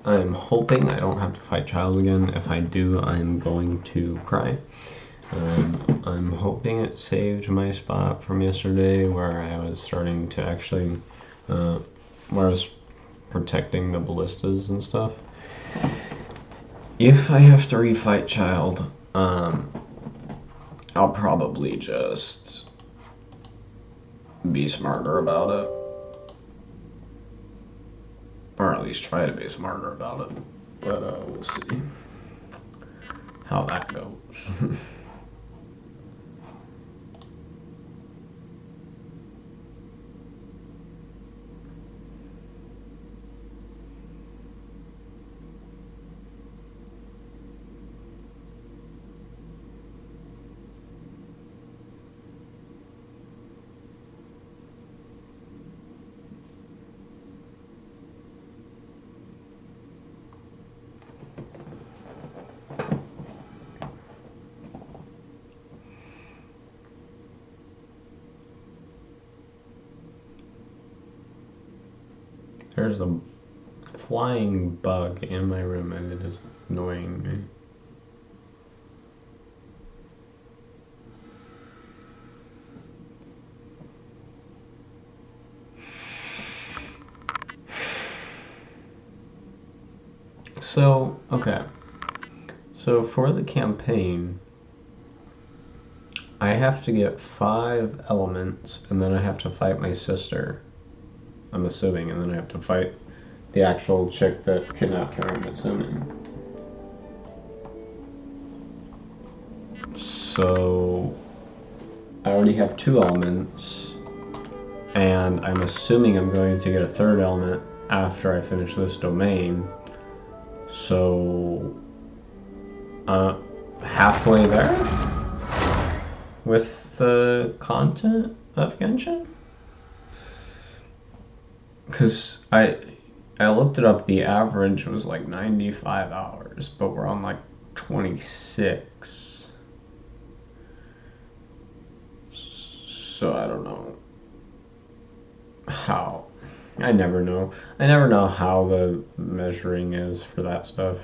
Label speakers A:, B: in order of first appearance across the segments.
A: I'm hoping I don't have to fight Child again. If I do, I'm going to cry. I'm hoping it saved my spot from yesterday where I was starting to actually, where I was protecting the ballistas and stuff. If I have to refight Child, I'll probably just be smarter about it. Or at least try to be smarter about it. But we'll see how that goes. There's a flying bug in my room and it is annoying me. So, okay. So for the campaign, I have to get 5 elements and then I have to fight my sister. I'm assuming, and then I have to fight the actual chick that kidnapped her, I'm assuming. So I already have 2 elements, and I'm assuming I'm going to get a 3rd element after I finish this domain. So halfway there with the content of Genshin? Because I looked it up, the average was like 95 hours, but we're on like 26. So I don't know how. I never know. I never know how the measuring is for that stuff.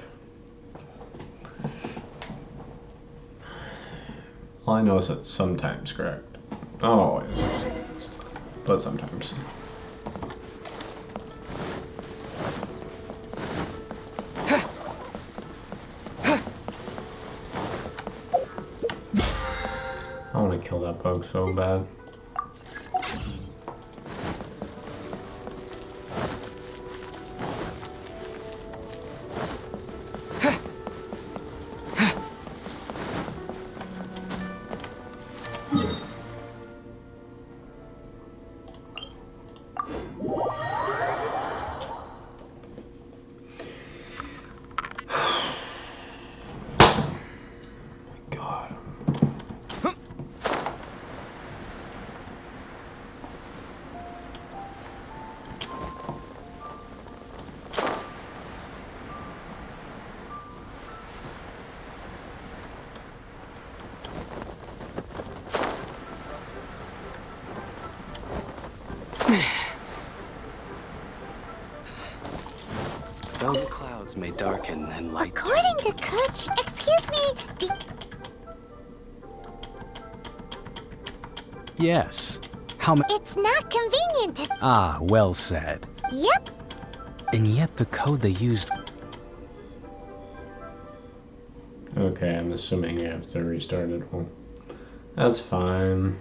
A: All I know is it's sometimes correct. Not always, but sometimes. I want to kill that bug so bad.
B: Though the clouds may darken and light.
C: According to Kutch, excuse me.
B: Yes. How many?
C: It's not convenient to.
B: Ah, well said.
C: Yep.
B: And yet the code they used.
A: Okay, I'm assuming you have to restart it. Well, that's fine.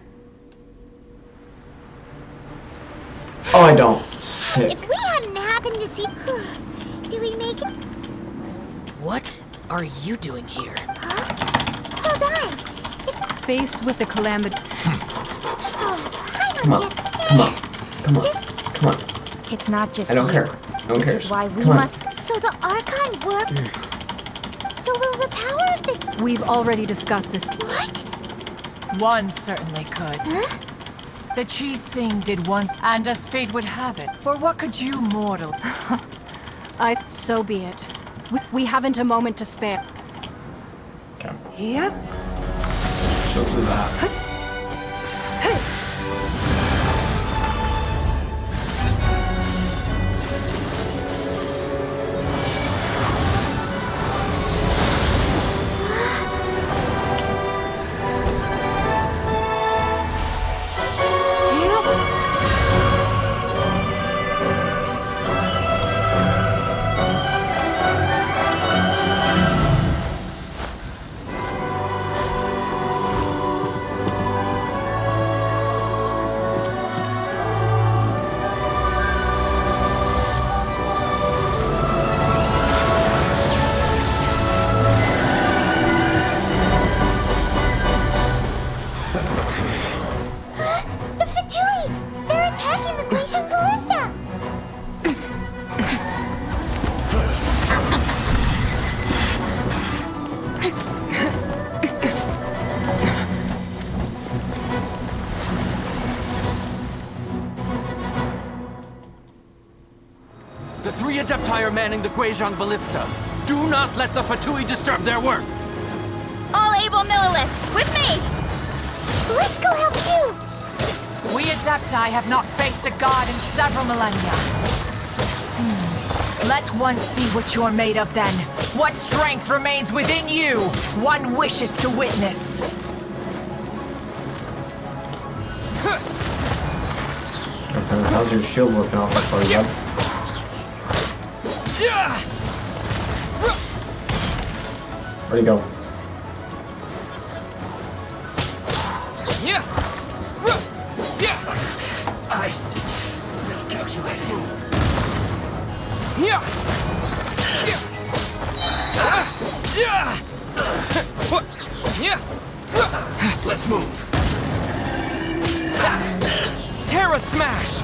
A: Oh, I don't. Sick.
C: If we hadn't happened to see. Do we make it?
D: What are you doing here?
C: Huh? Hold on. It's
D: faced with the calamity.
A: Come on. Come on. Come on. Come on.
C: It's not just
A: I don't
C: you,
A: care. I don't
C: which
A: care.
C: is why we
A: Come on.
C: must. So the Archon work. So will the power of the.
D: We've already discussed this.
C: What?
E: One certainly could.
C: Huh?
E: The Chi Sing did once, and as fate would have it. For what could you, mortal?
D: So be it. We haven't a moment to spare.
A: Okay.
D: Yep.
A: She'll do that.
F: Empire manning the Guizhong ballista. Do not let the Fatui disturb their work.
C: All able Millilith, with me! Let's go help too!
E: We Adepti have not faced a god in several millennia. Let one see what you're made of then. What strength remains within you, one wishes to witness.
A: How's your shield working off that far, yep? Where'd he go?
B: I miscalculated. Let's move.
F: Terra Smash!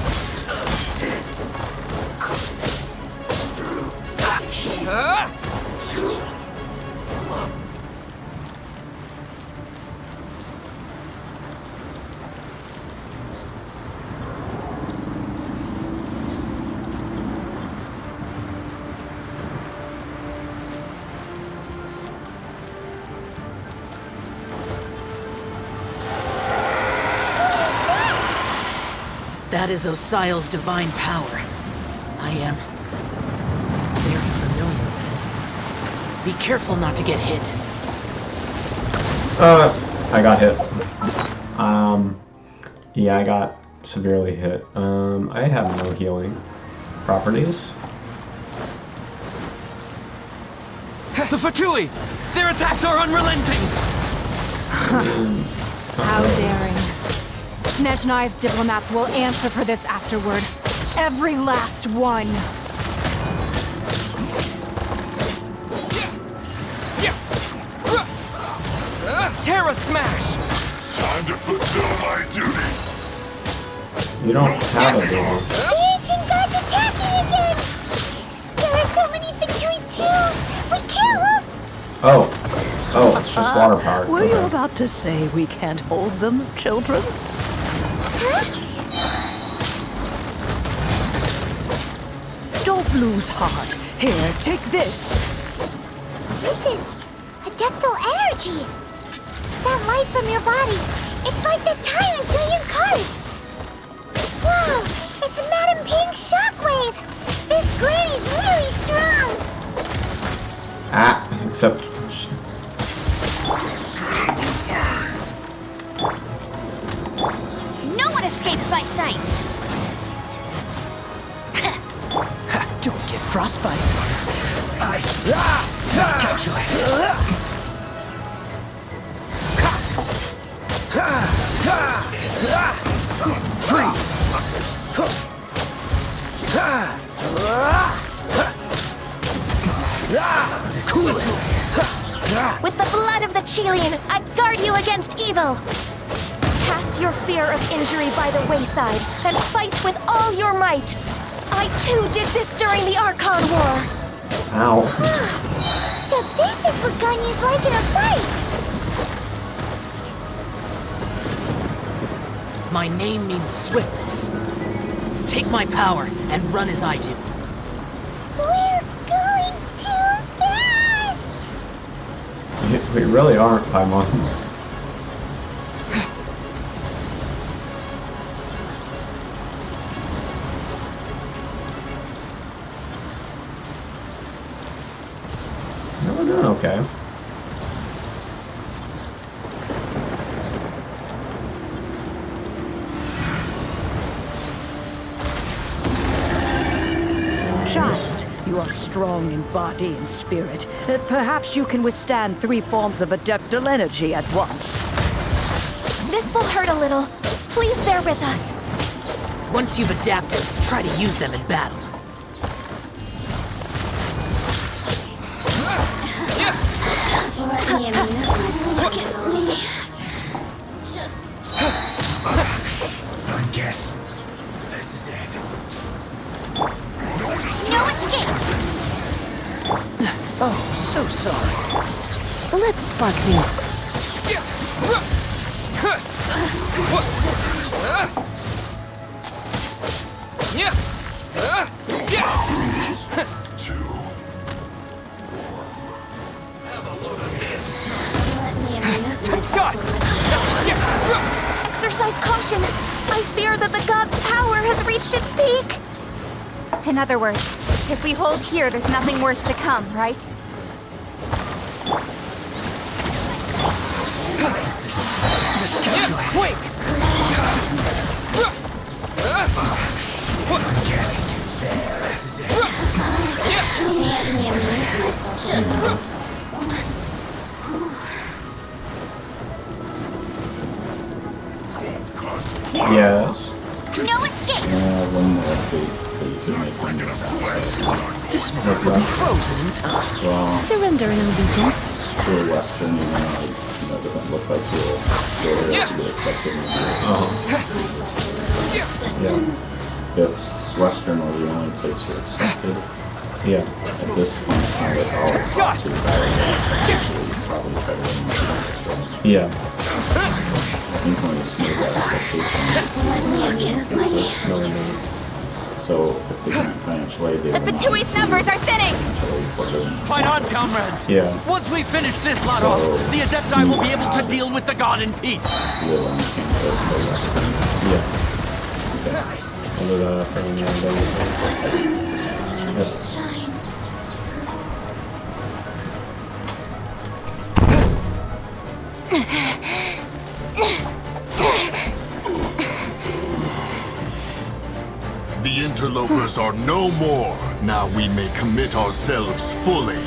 E: That is Osial's divine power. I am very familiar with it. Be careful not to get hit.
A: I got hit. Yeah, I got severely hit. I have no healing properties.
F: The Fatui! Their attacks are unrelenting!
D: How daring. Snezhnai's diplomats will answer for this afterward. Every last one.
F: Terra Smash!
G: Time to fulfill my duty.
A: You don't have a duty.
C: The ancient gods attacking again! There are so many Fatui too! We can't hold...
A: Oh, it's just water power.
H: Were you about to say we can't hold them, children? Don't lose heart. Here, take this.
C: This is adeptal energy! That light from your body, it's like the time in Julian Cars! Wow, it's Madame Ping's shockwave! This granny's really strong!
A: Except...
C: No one escapes my sights!
H: Don't get frostbite.
B: I miscalculated.
F: Freeze!
B: Cool it.
C: With the blood of the Chilean, I guard you against evil! Cast your fear of injury by the wayside, and fight with all your might! I too did this during the Archon War!
A: Ow.
C: So this is what Ganyu's like in a fight!
E: My name means swiftness. Take my power and run as I do.
C: We're going too fast!
A: We really aren't, Paimon. No, we're doing okay.
H: Child, you are strong in body and spirit. Perhaps you can withstand 3 forms of adeptal energy at once.
C: This will hurt a little. Please bear with us.
E: Once you've adapted, try to use them in battle.
C: Let me amuse myself. Look at me.
B: I guess this is it.
C: No escape!
H: Oh, so sorry. Let's spark things.
C: Exercise caution! I fear that the god's power has reached its peak! In other words, if we hold here, there's nothing worse to come, right?
F: Quick!
C: Usually amuse myself just once.
A: Yes.
C: No escape!
I: One more update,
E: This moment will be frozen in time.
I: well,
C: Surrender an allegiance.
I: for Western, even though it doesn't look like you'll be able to be accepted.
C: Resistance.
I: If Western were the only place you're accepted,
A: Yeah.
I: at this point, kind of all the
F: Dust!
I: probably try to win.
A: Yeah.
I: I think when you see that expectation,
C: Excuse me.
A: No, no.
I: so if they can't financial aid, they
C: The
I: will not
C: Fatui's numbers are thinning!
I: financial aid for them.
F: Fight on, comrades!
A: Yeah.
F: Once we finish this lot off, the Adepti will be able to deal with the god in peace.
I: The other one can't go to Western.
A: Yeah. Other than that, I'm done with it. Yes.
C: Shine.
G: The interlopers are no more. Now we may commit ourselves fully.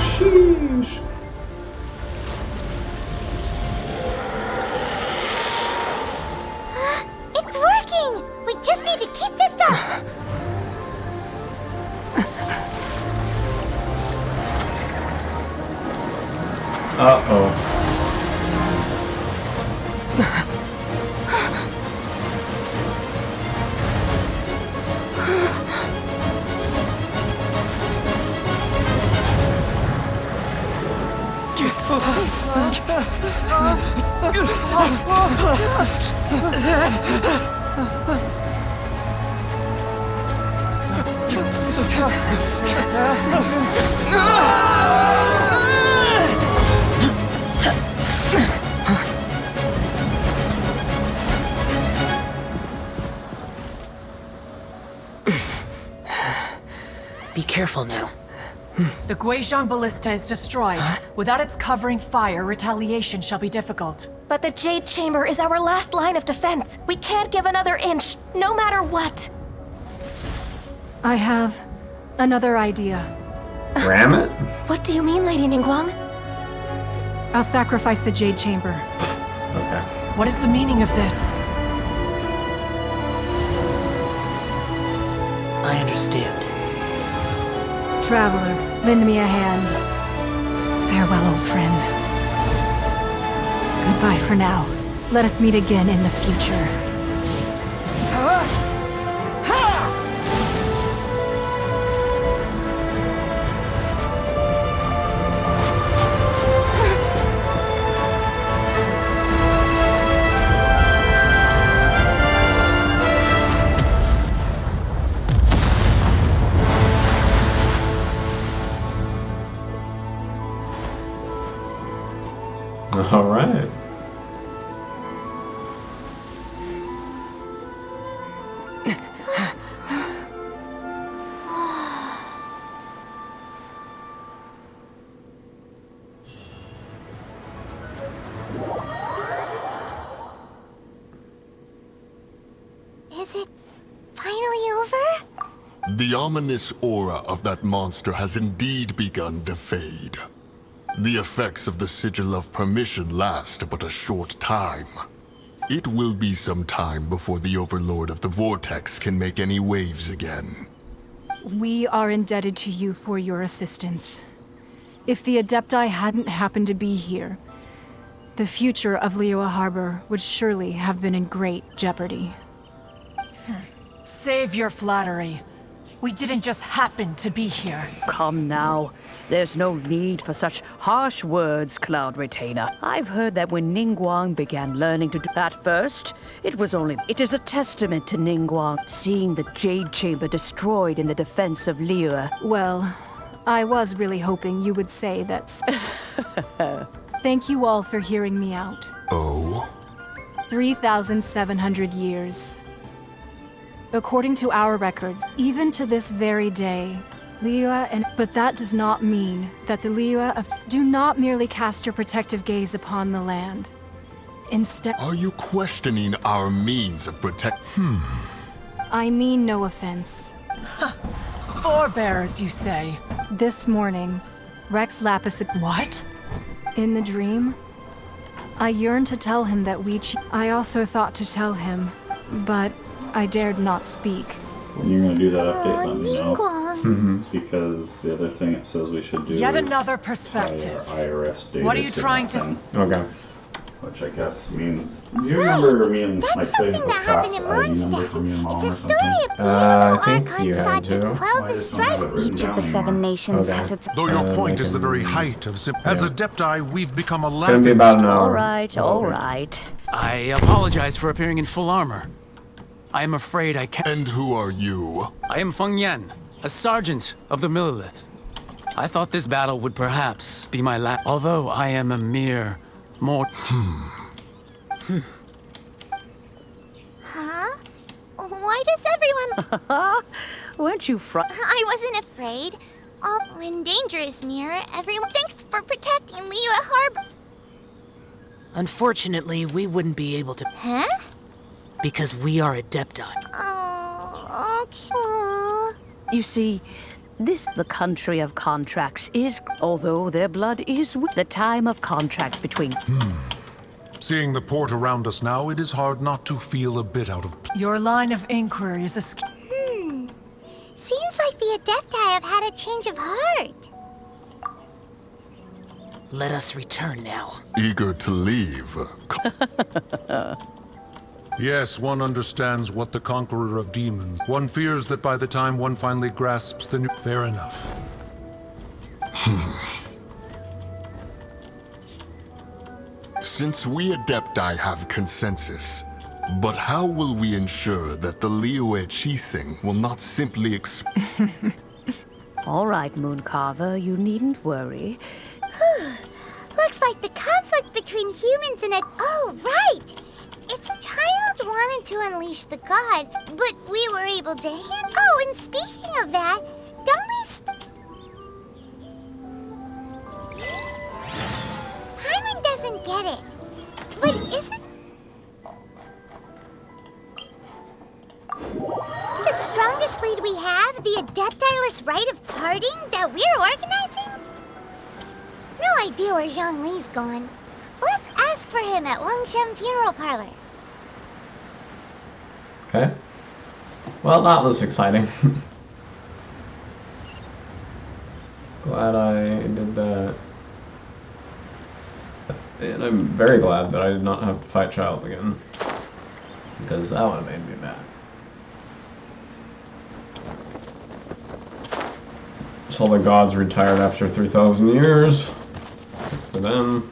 A: Sheesh.
C: It's working! We just need to keep this up!
A: Uh-oh.
E: Be careful now.
D: The Guizhong ballista is destroyed. Without its covering fire, retaliation shall be difficult.
C: But the Jade Chamber is our last line of defense. We can't give another inch, no matter what.
D: I have another idea.
A: Ram it?
C: What do you mean, Lady Ningguang?
D: I'll sacrifice the Jade Chamber.
A: Okay.
D: What is the meaning of this?
E: I understand.
D: Traveler, lend me a hand. Farewell, old friend. Goodbye for now. Let us meet again in the future.
A: All right.
C: Is it finally over?
G: The ominous aura of that monster has indeed begun to fade. The effects of the Sigil of Permission last but a short time. It will be some time before the Overlord of the Vortex can make any waves again.
D: We are indebted to you for your assistance. If the Adepti hadn't happened to be here, the future of Liyue Harbor would surely have been in great jeopardy. Save your flattery. We didn't just happen to be here.
H: Come now. There's no need for such harsh words, Cloud Retainer. I've heard that when Ningguang began learning to do that first, it is a testament to Ningguang seeing the Jade Chamber destroyed in the defense of Liyue.
D: Well, I was really hoping you would say that's... Thank you all for hearing me out.
G: Oh?
D: 3,700 years. According to our records, even to this very day, but that does not mean that the Liyue of do not merely cast your protective gaze upon the land. Instead,
G: Are you questioning our means of
D: I mean no offense.
E: Forebears, you say?
D: This morning, Rex Lapis...
E: What?
D: In the dream, I yearned to tell him that I also thought to tell him, but I dared not speak.
I: When you're going to do that update, let me know.
C: Ningguang.
I: Because the other thing it says we should do
E: Yet
I: is
E: another
I: tie
E: perspective.
I: our IRS data
E: What are you
I: to
E: trying
I: that
E: to...
I: thing,
A: Okay.
I: which I guess means... Do you remember me and my
C: That's
I: saying
C: something
I: the
C: that happened in
I: ID number to me and
C: Mondstadt.
I: Mom
C: It's
I: or
C: a story
I: something?
C: of
A: I think
C: Archon
A: you had
C: sought to
A: to.
C: quell
I: Why
C: the
I: does someone have
C: strife.
I: it written
C: Each of
I: down
C: the seven
I: anymore?
C: nations
A: Okay.
C: has its...
J: Though your
A: I
J: point is the
A: can-
J: very height of As
A: Yeah.
J: Adepti, we've become a
A: It's gonna be
J: laughing
A: about an
J: stock.
A: hour.
H: All right.
B: I apologize for appearing in full armor. I am afraid I can't.
G: And who are you?
B: I am Feng Yan, a sergeant of the Millilith. I thought this battle would perhaps be my last, although I am a mere
C: Huh? Why does everyone...
H: Weren't you
C: I wasn't afraid. When danger is near, everyone... Thanks for protecting Liyue Harbor.
E: Unfortunately, we wouldn't be able to...
C: Huh?
E: Because we are Adepti.
C: Oh, okay.
H: You see, the country of contracts is, although their blood is the time of contracts between...
J: Seeing the port around us now, it is hard not to feel a bit out of place.
E: Your line of inquiry is a...
C: Seems like the Adepti have had a change of heart.
E: Let us return now.
G: Eager to leave.
J: Yes, one understands what the conqueror of demons. One fears that by the time one finally grasps the new... Fair enough.
G: Since we Adepti have consensus, but how will we ensure that the Liyue Chising will not simply
H: All right, Mooncarver, you needn't worry.
C: Looks like the conflict between humans and Oh, right! Its child wanted to unleash the god, but we were able to Oh, and speaking of that, don't we Hyman doesn't get it. But isn't... the strongest lead we have the Adepti-less rite of parting that we're organizing? No idea where Zhongli's gone. Let's ask for him at Wangshen Funeral Parlor.
A: Okay. Well, that was exciting. Glad I did that. And I'm very glad that I did not have to fight Child again. Because that would have made me mad. So the gods retired after 3,000 years. For them.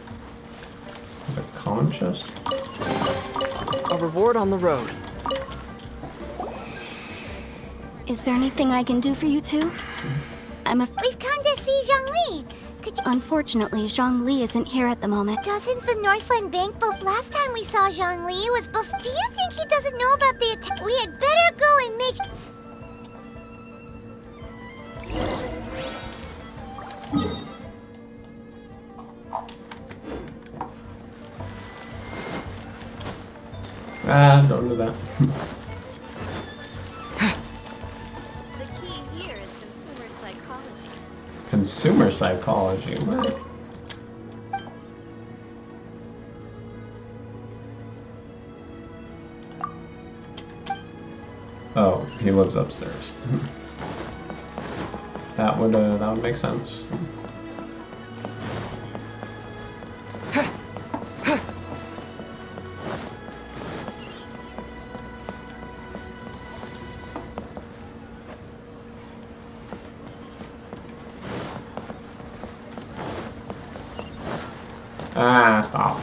A: The common chest.
K: A reward on the road.
L: Is there anything I can do for you two?
C: We've come to see Zhongli.
L: Unfortunately, Zhongli isn't here at the moment.
C: Doesn't the Northland Bank boat last time we saw Zhongli was before... Do you think he doesn't know about the attack? We had better go and make...
A: Don't do that.
M: The key here is consumer psychology.
A: Consumer psychology, what? Oh, he lives upstairs. That would make sense. Ah, stop.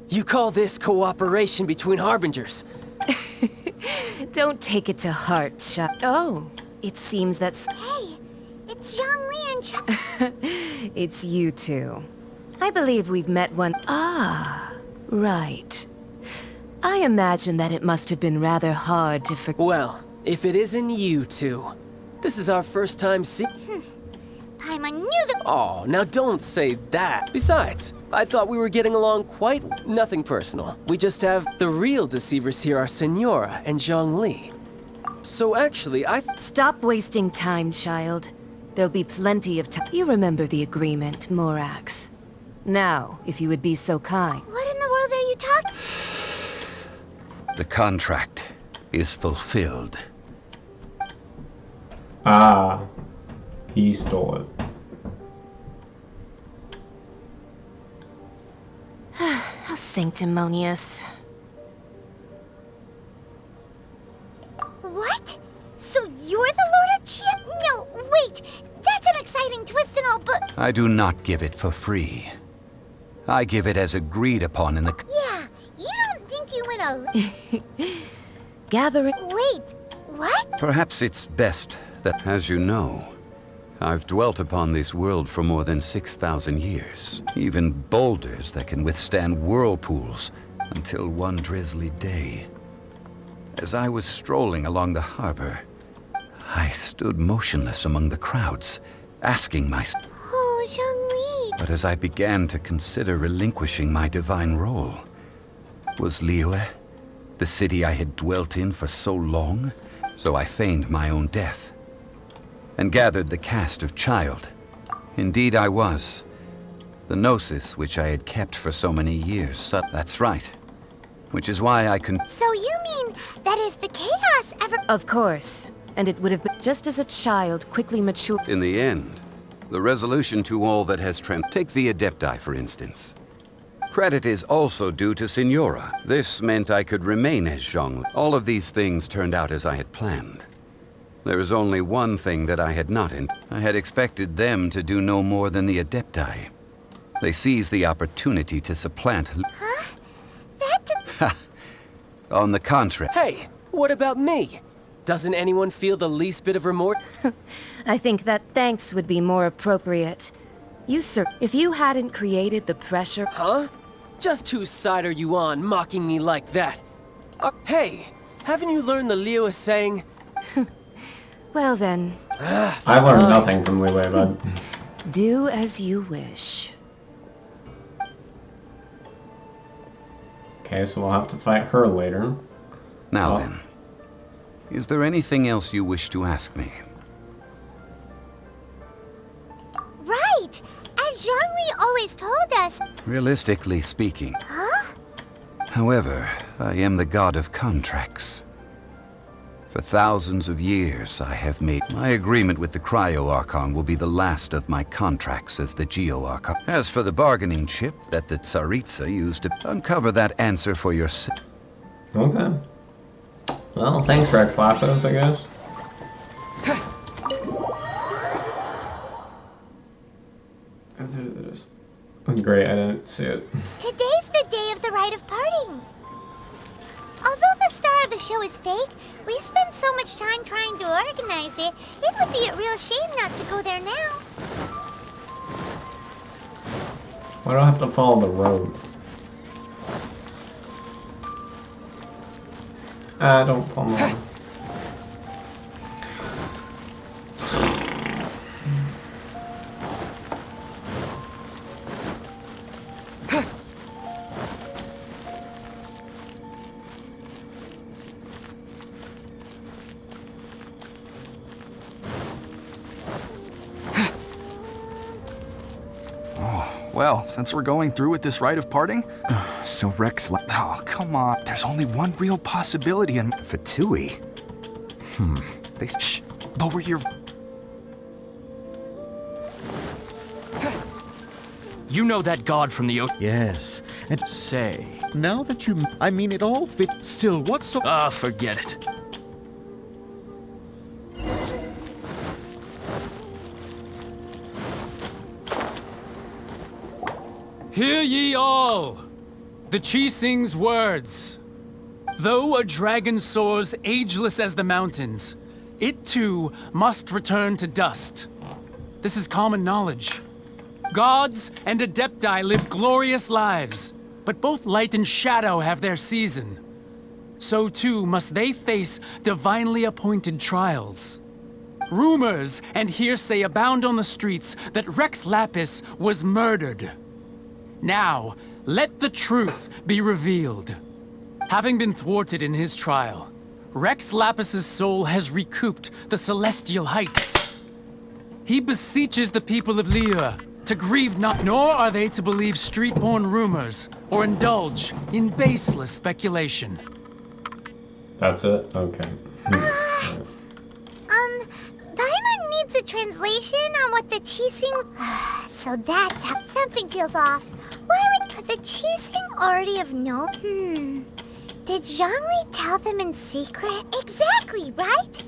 K: You call this cooperation between Harbingers?
N: Don't take it to heart, Oh, it seems that's...
C: Hey, it's Zhongli and
N: It's you two. I believe we've met one... Ah, right. I imagine that it must have been rather hard to forget...
K: Well, if it isn't you two, this is our first time seeing...
C: Paimon knew the...
K: Oh, now don't say that. Besides, I thought we were getting along quite... Nothing personal. We just have... The real deceivers here are Senora and Zhongli. So actually,
N: Stop wasting time, child. There'll be plenty of time. You remember the agreement, Morax. Now, if you would be so kind.
C: What in the world are you talking...
O: The contract is fulfilled.
A: Ah, he stole it.
N: How sanctimonious.
C: What? So you're the Lord of Chia? No, wait. That's an exciting twist and all, but...
O: I do not give it for free. I give it as agreed upon in the...
C: Yeah, you don't think you went a...
N: Gathering...
C: Wait, what?
O: Perhaps it's best that, as you know, I've dwelt upon this world for more than 6,000 years. Even boulders that can withstand whirlpools until one drizzly day. As I was strolling along the harbor, I stood motionless among the crowds, asking myself...
C: Oh, Zhongli.
O: But as I began to consider relinquishing my divine role, was Liyue the city I had dwelt in for so long? So I feigned my own death and gathered the cast of child. Indeed I was. The gnosis which I had kept for so many years. That's right. Which is why I can...
C: So you mean that if the chaos ever...
N: Of course. And it would have been just as a child quickly matured...
O: In the end, the resolution to all that has Take the Adepti, for instance. Credit is also due to Senora. This meant I could remain as Zhongli. All of these things turned out as I had planned. There is only one thing that I had not in. I had expected them to do no more than the Adepti. They seized the opportunity to supplant...
C: Huh?
O: On the contrary...
K: Hey, what about me? Doesn't anyone feel the least bit of remorse?
N: I think that thanks would be more appropriate. You, sir, if you hadn't created the pressure...
K: Huh? Just whose side are you on, mocking me like that? Hey, haven't you learned the Liyue saying?
N: Well then...
A: I learned nothing from Liyue, bud.
N: Do as you wish.
A: Okay, so we'll have to fight her later.
O: Now then, is there anything else you wish to ask me?
C: Right! As Zhongli always told us...
O: Realistically speaking.
C: Huh?
O: However, I am the god of contracts. For thousands of years, I have made... My agreement with the Cryo-Archon will be the last of my contracts as the Geo-Archon. As for the bargaining chip that the Tsaritsa used to uncover that answer for your...
A: Okay. Well, thanks, Rex Lapis, I guess. Great, I didn't see it.
C: Today's the day of the rite of parting. Although the star of the show is fake, we spent so much time trying to organize it, it would be a real shame not to go there now.
A: Why do I have to follow the road? Don't follow me.
P: Well, since we're going through with this rite of parting, so Rex... Oh, come on. There's only one real possibility in...
Q: Fatui?
P: They... Shh! Lower your...
F: You know that god from the ocean?
Q: Yes, and...
F: Say,
Q: Now that you... I mean, it all fit... Still, what's so...
F: Ah, forget it.
B: Hear ye all! The Qixing's words. Though a dragon soars ageless as the mountains, it too must return to dust. This is common knowledge. Gods and Adepti live glorious lives, but both light and shadow have their season. So too must they face divinely appointed trials. Rumors and hearsay abound on the streets that Rex Lapis was murdered. Now, let the truth be revealed. Having been thwarted in his trial, Rex Lapis's soul has recouped the celestial heights. He beseeches the people of Liyue to grieve not, nor are they to believe street-born rumors or indulge in baseless speculation.
A: That's it? Okay.
C: Paimon needs a translation on what the Qixing... So that's how something feels off. Why would the Qixing already have known? Did Zhongli tell them in secret? Exactly, right?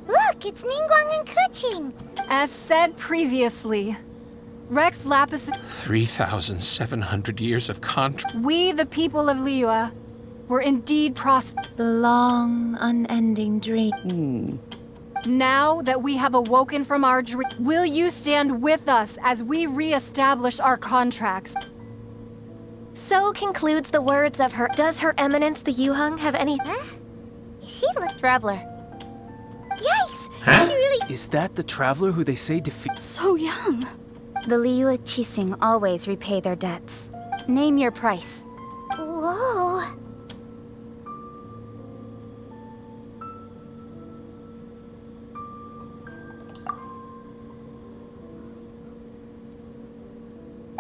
C: Look, it's Ningguang and Keqing.
D: As said previously, Rex Lapis...
F: 3,700 years of contract.
D: We, the people of Liyue, were indeed
N: The long, unending dream.
D: Now that we have awoken from our dream, will you stand with us as we re-establish our contracts?
L: So concludes the words of her. Does Her Eminence the Yuheng have any...
C: Huh? Is she a
L: traveler?
C: Yikes!
A: Huh?
C: She really...
B: Is that the traveler who they say defeat?
L: So young. The Liyue Qixing always repay their debts. Name your price.
C: Whoa.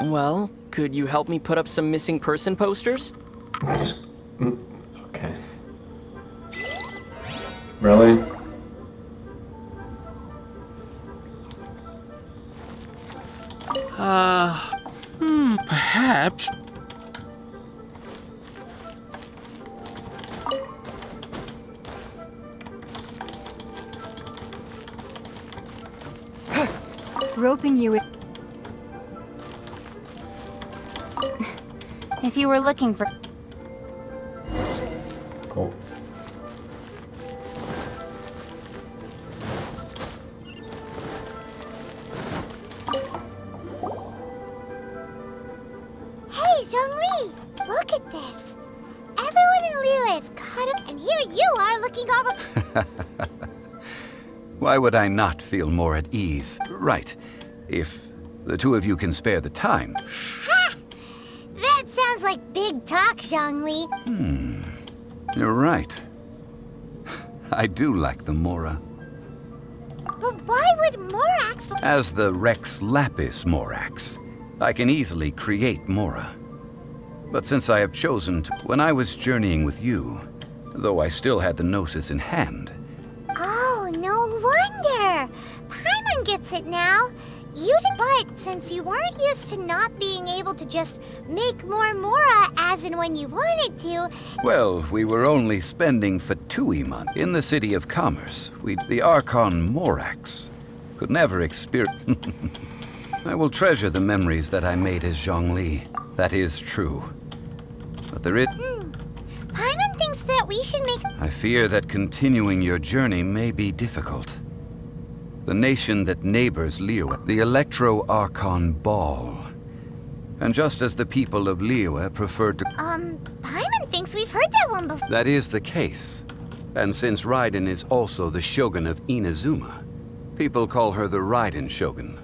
R: Well, could you help me put up some missing person posters?
A: Okay. Really?
F: Perhaps.
D: Roping you...
L: If you were looking for...
A: Cool.
C: Hey, Zhongli! Look at this. Everyone in Liyue is caught up, and here you are looking all...
O: Why would I not feel more at ease? Right. If the two of you can spare the time.
C: Ha! That sounds like big talk, Zhongli.
O: You're right. I do like the Mora.
C: But why would Morax...
O: As the Rex Lapis Morax, I can easily create Mora. But since I have chosen to... When I was journeying with you, though I still had the Gnosis in hand...
C: Oh, no wonder! Paimon gets it now. But since you weren't used to not being able to just make more Mora as and when you wanted to...
O: Well, we were only spending Fatuiman in the City of Commerce. The Archon Morax could never experience... I will treasure the memories that I made as Zhongli. That is true. But there is...
C: Paimon thinks that we should make...
O: I fear that continuing your journey may be difficult. The nation that neighbors Liyue, the Electro-Archon Ball. And just as the people of Liyue preferred to...
C: Paimon thinks we've heard that one before.
O: That is the case. And since Raiden is also the Shogun of Inazuma, people call her the Raiden Shogun.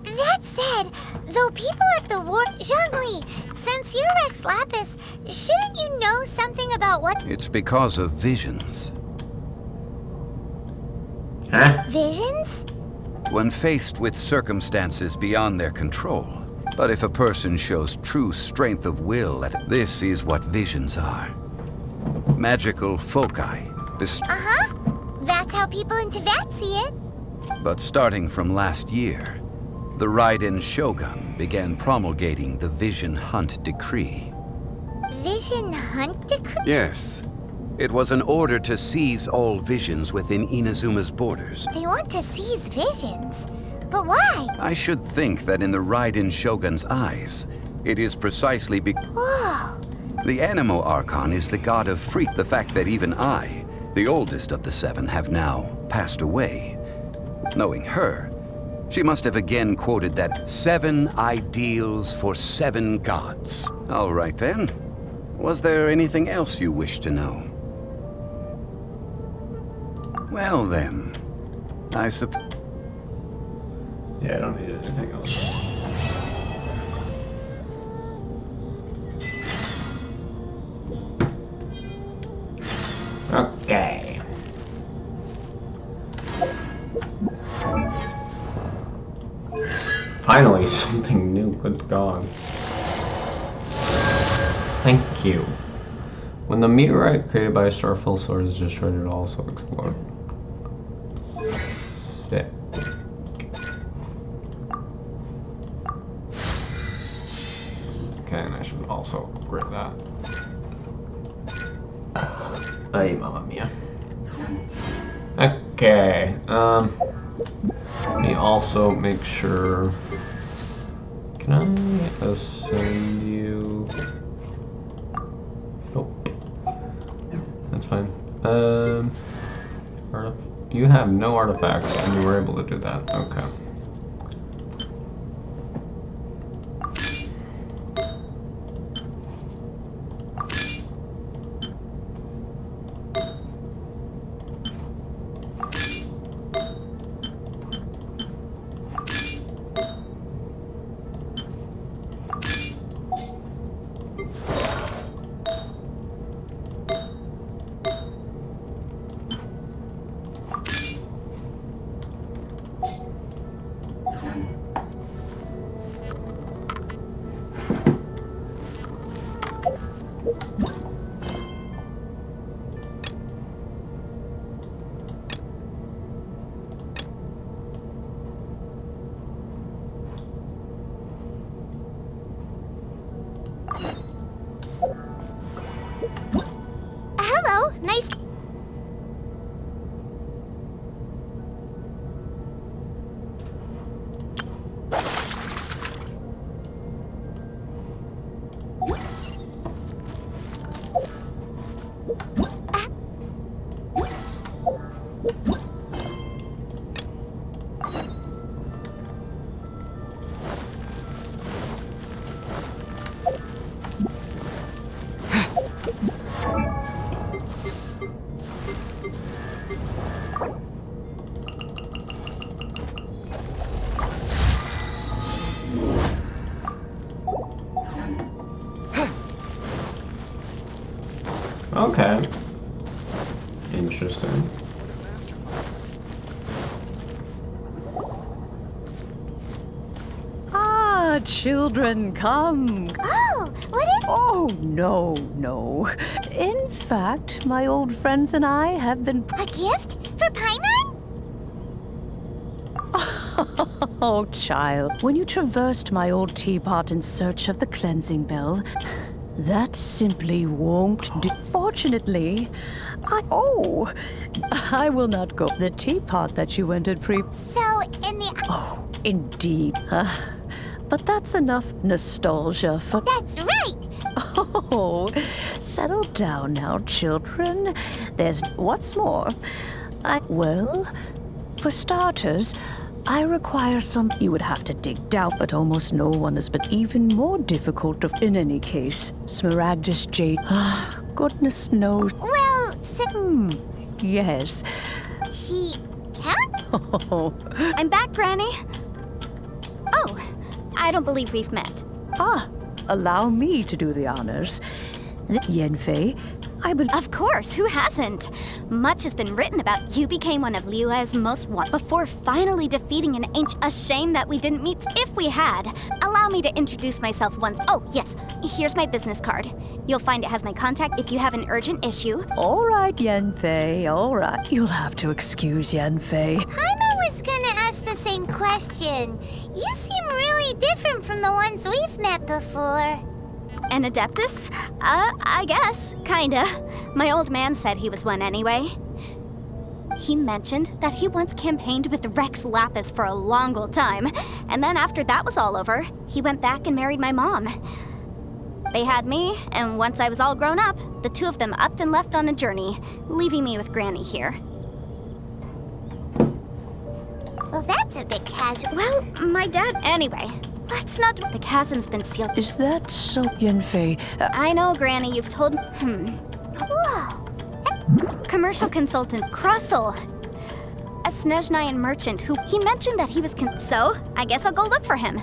C: That said, though people at the war... Zhongli, since you're Rex Lapis, shouldn't you know something about what...
O: It's because of visions.
A: Huh?
C: Visions?
O: When faced with circumstances beyond their control. But if a person shows true strength of will, this is what visions are. Magical foci.
C: Uh-huh. That's how people in Teyvat see it.
O: But starting from last year, the Raiden Shogun began promulgating the Vision Hunt Decree.
C: Vision Hunt Decree?
O: Yes. It was an order to seize all visions within Inazuma's borders.
C: They want to seize visions. But why?
O: I should think that in the Raiden Shogun's eyes, it is precisely
C: Whoa.
O: The Animo Archon is the god of freak. The fact that even I, the oldest of the seven, have now passed away. Knowing her, she must have again quoted that 7 ideals for 7 gods. All right then. Was there anything else you wished to know? Well then, I suppose...
A: Yeah, I don't need anything else. Okay. Finally, something new, good God. Thank you. When the meteorite created by a starfall sword is destroyed, it will also explode. Sick. Okay, and I should also upgrade that. Ay, mamma mia. Okay, let me also make sure. Can I ascend you? Nope. That's fine. You have no artifacts, and you were able to do that. Okay.
C: Hello, nice.
A: Okay. Interesting.
H: Ah, children, come.
C: Oh, what is...
H: Oh, no, no. In fact, my old friends and I have been...
C: A gift? For Paimon?
H: Oh, child. When you traversed my old teapot in search of the cleansing bell, that simply won't do. Fortunately, I will not go. The teapot that you entered
C: So, in the...
H: Oh, indeed. But that's enough nostalgia for...
C: That's right!
H: Oh, settle down now, children. There's... What's more, well, for starters, I require some... You would have to dig down, but almost no one has been even more difficult to... In any case, Smaragdus Jade... Goodness knows...
C: Well,
H: yes.
C: She can't?
H: Oh.
M: I'm back, Granny. Oh, I don't believe we've met.
H: Allow me to do the honors. Yenfei,
M: Of course, who hasn't? Much has been written about you became one of Liyue's most wanted before finally defeating an ancient. A shame that we didn't meet. If we had, allow me to introduce myself once. Oh, yes, here's my business card. You'll find it has my contact if you have an urgent issue.
H: All right, Yanfei, all right. You'll have to excuse Yanfei.
C: Paimon was gonna ask the same question. You seem really different from the ones we've met before.
M: An Adeptus? I guess. Kinda. My old man said he was one anyway. He mentioned that he once campaigned with Rex Lapis for a long old time, and then after that was all over, he went back and married my mom. They had me, and once I was all grown up, the two of them upped and left on a journey, leaving me with Granny here.
C: Well, that's a bit casual.
M: Well, my dad... Anyway, let's not... The chasm's been sealed.
H: Is that so, Yanfei?
M: I know, Granny, you've told... Whoa. Commercial consultant Krustle. A Snezhnayan merchant who... He mentioned that he was So, I guess I'll go look for him.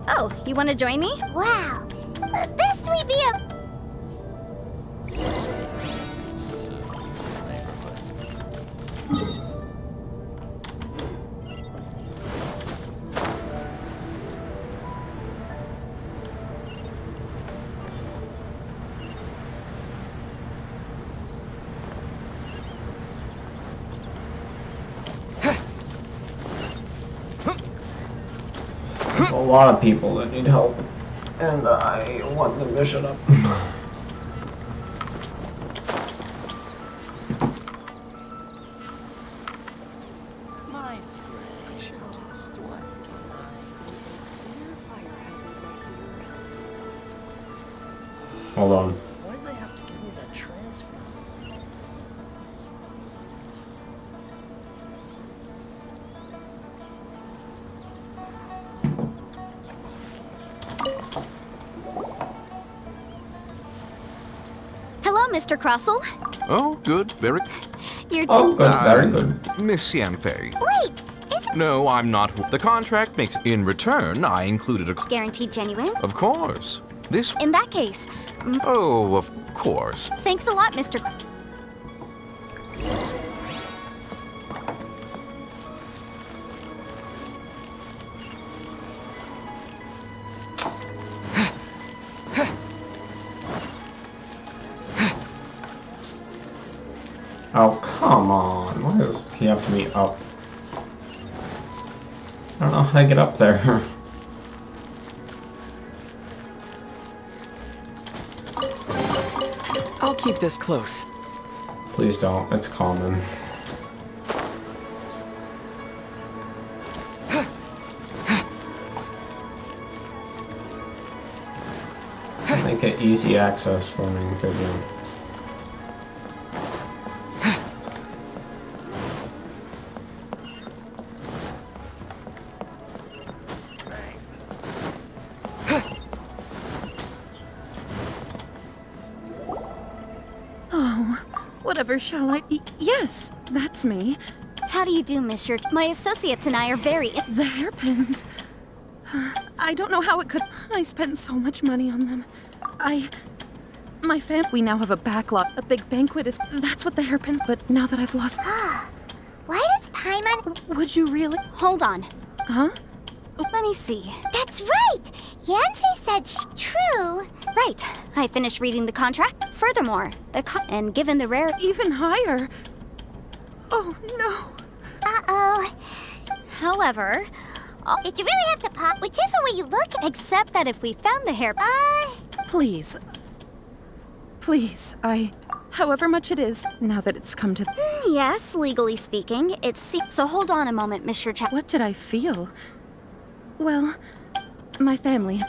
M: Oh, you want to join me?
C: Wow. Best we be a...
A: There's a lot of people that need help, and I want them to shut up. Hold on.
S: Why'd they have to give me that transfer?
M: Hello, Mr. Krustle.
T: Oh, good, very...
M: You're...
A: Oh, good, very good.
T: Miss Yanfei.
C: Wait, is it...
T: No, I'm not. The contract makes... In return, I included a...
M: Guaranteed genuine?
T: Of course. This...
M: In that case...
T: Oh, of course.
M: Thanks a lot, Mr.
A: Oh, come on. Why does he have to be up? I don't know how to get up there.
R: I'll keep this close.
A: Please don't. It's common. Make it easy access for me, could you?
D: Whatever shall I... Yes, that's me.
M: How do you do, Mr. My associates and I are very...
D: The hairpins. I don't know how it could... I spent so much money on them. My we now have a backlog. A big banquet is... That's what the hairpins... But now that I've lost...
C: Why does Paimon...
D: Would you really...
M: Hold on.
D: Huh?
M: Let me see.
C: That's right! Yanfei said true.
M: Right. I finished reading the contract. Furthermore, and given the rare...
D: Even higher. Oh, no.
C: Uh-oh.
M: However...
C: Did you really have to pop? Whichever way you look...
M: Except that if we found the hair...
D: Please. Please, However much it is, now that it's come to...
M: Yes, legally speaking, it's... So hold on a moment, Mr.
D: What did I feel? Well, my family.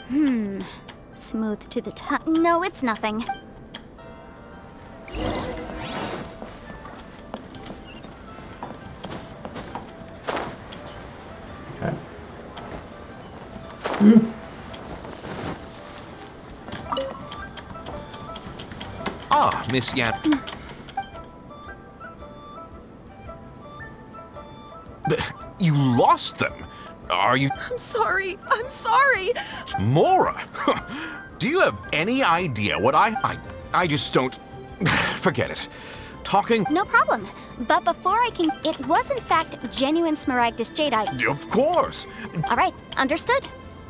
M: Smooth to the touch. No, it's nothing.
A: Okay.
T: Ah, Miss Yan... You lost them? Are you...
D: I'm sorry. I'm sorry.
T: Mora! Do you have any idea what I just don't... Forget it. Talking?
M: No problem. But before I can... It was in fact genuine Smaragdus Jadeite.
T: Of course.
M: All right, understood.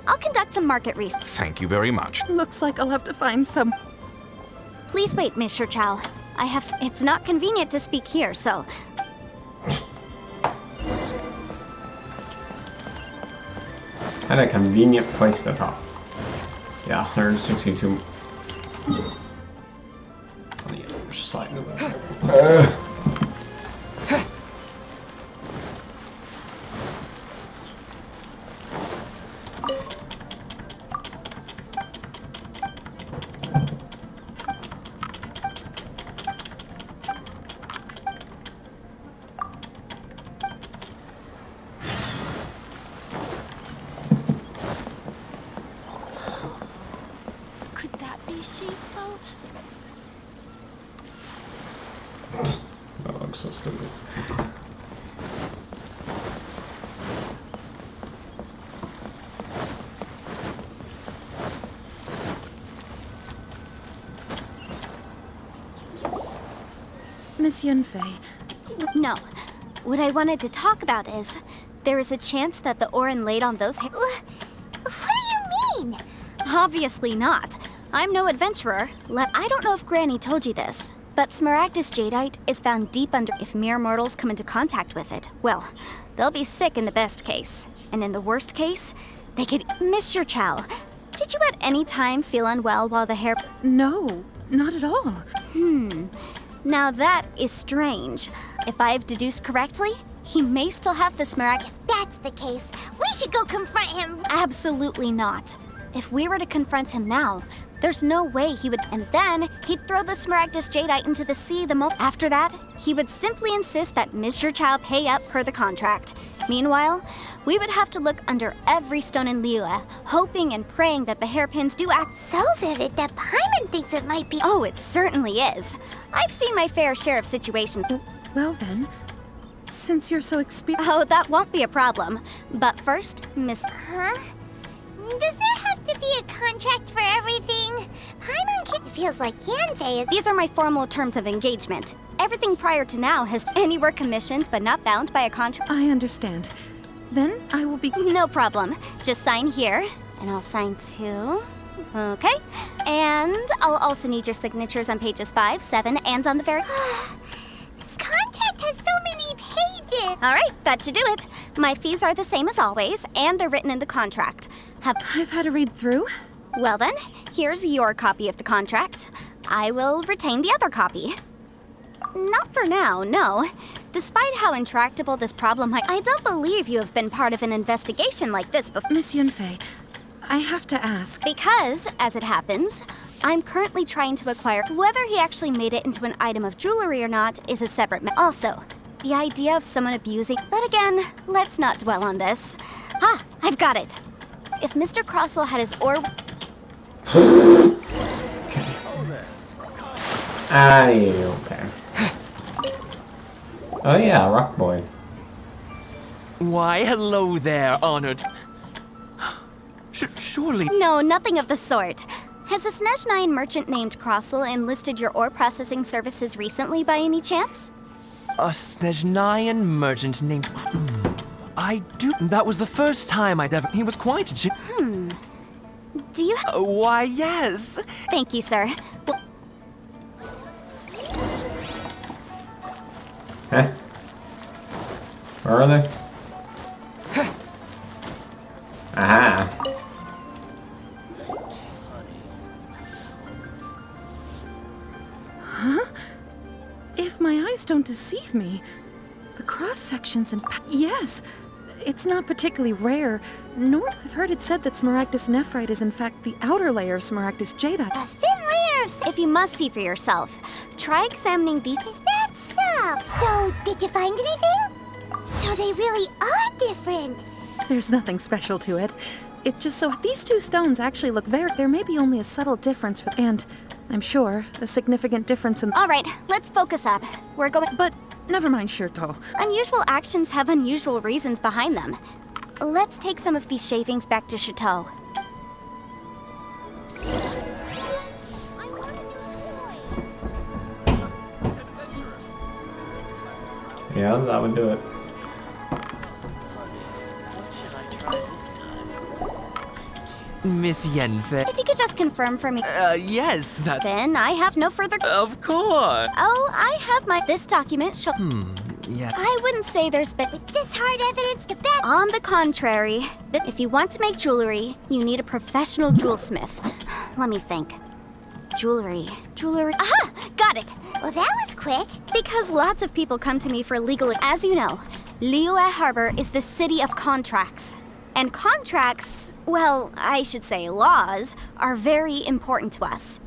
M: I'll conduct some market research.
T: Thank you very much.
D: Looks like I'll have to find some.
M: Please wait, Mr. Chow. It's not convenient to speak here, so...
A: Had a convenient place to talk. Yeah, 162. On the other side of that. That looks so stupid.
D: Miss Yunfei.
M: No. What I wanted to talk about is, there is a chance that the Orin laid on those hair...
C: What do you mean?
M: Obviously not. I'm no adventurer. I don't know if Granny told you this, but Smaragdus Jadeite is found deep under... If mere mortals come into contact with it, well, they'll be sick in the best case. And in the worst case, they could... Mr. Chow, did you at any time feel unwell while the hair...
D: No, not at all.
M: Now that is strange. If I've deduced correctly, he may still have the Smaragdus...
C: If that's the case, we should go confront him.
M: Absolutely not. If we were to confront him now, there's no way he would... And then, he'd throw the Smaragdus Jadeite into the sea the moment... After that, he would simply insist that Mr. Chow pay up per the contract. Meanwhile, we would have to look under every stone in Liyue, hoping and praying that the hairpins do act...
C: So vivid that Paimon thinks it might be...
M: Oh, it certainly is. I've seen my fair share of situations...
D: Well then, since you're so experienced...
M: Oh, that won't be a problem. But first, Miss...
C: Huh? Does there have to be a contract for everything? Paimon can't... It feels like Yanfei is...
M: These are my formal terms of engagement. Everything prior to now has anywhere commissioned but not bound by a contract.
D: I understand. Then I will be...
M: No problem. Just sign here, and I'll sign too. Okay. And I'll also need your signatures on pages 5, 7, and on the very...
C: This contract has so many pages!
M: All right, that should do it. My fees are the same as always, and they're written in the contract.
D: I've had a read through.
M: Well then, here's your copy of the contract. I will retain the other copy. Not for now, no. Despite how intractable this problem might... I don't believe you have been part of an investigation like this before.
D: Miss Yunfei, I have to ask...
M: Because, as it happens, I'm currently trying to acquire... Whether he actually made it into an item of jewelry or not is a separate matter. Also, the idea of someone abusing... But again, let's not dwell on this. Ah, I've got it. If Mr. Crossell had his orb...
A: Okay. Oh yeah, Rock Boy.
R: Why, hello there, honored... Surely...
M: No, nothing of the sort. Has a Snezhnayan merchant named Crossell enlisted your ore processing services recently by any chance?
R: A Snezhnayan merchant named... I do... That was the first time I'd ever... He was quite a...
M: Do you...
R: Why, yes.
M: Thank you, sir. Well...
A: Huh? Where are they? Aha.
D: Huh? If my eyes don't deceive me, the cross-sections and... Yes! It's not particularly rare, nor I've heard it said that Smaragdus nephrite is in fact the outer layer of Smaragdus Jadeite.
C: A thin layer of...
M: If you must see for yourself, try examining the...
C: Is that so? So, did you find anything? So they really are different.
D: There's nothing special to it. It just so... These two stones actually look very... There may be only a subtle difference for... And, I'm sure, a significant difference in...
M: All right, let's focus up. We're going...
D: But... Never mind, Shirto.
M: Unusual actions have unusual reasons behind them. Let's take some of these shavings back to Chateau.
A: Yeah, that would do it.
R: Miss Yenfei.
M: If you could just confirm for me.
R: Yes, that.
M: Then I have no further.
R: Of course.
M: Oh, I have my. This document show.
R: Yeah.
M: I wouldn't say there's been.
C: With this hard evidence to back.
M: On the contrary, if you want to make jewelry, you need a professional jewelsmith. Let me think. Jewelry. Aha! Got it!
C: Well, that was quick.
M: Because lots of people come to me for legal. As you know, Liyue Harbor is the city of contracts. And contracts, well, I should say laws, are very important to us.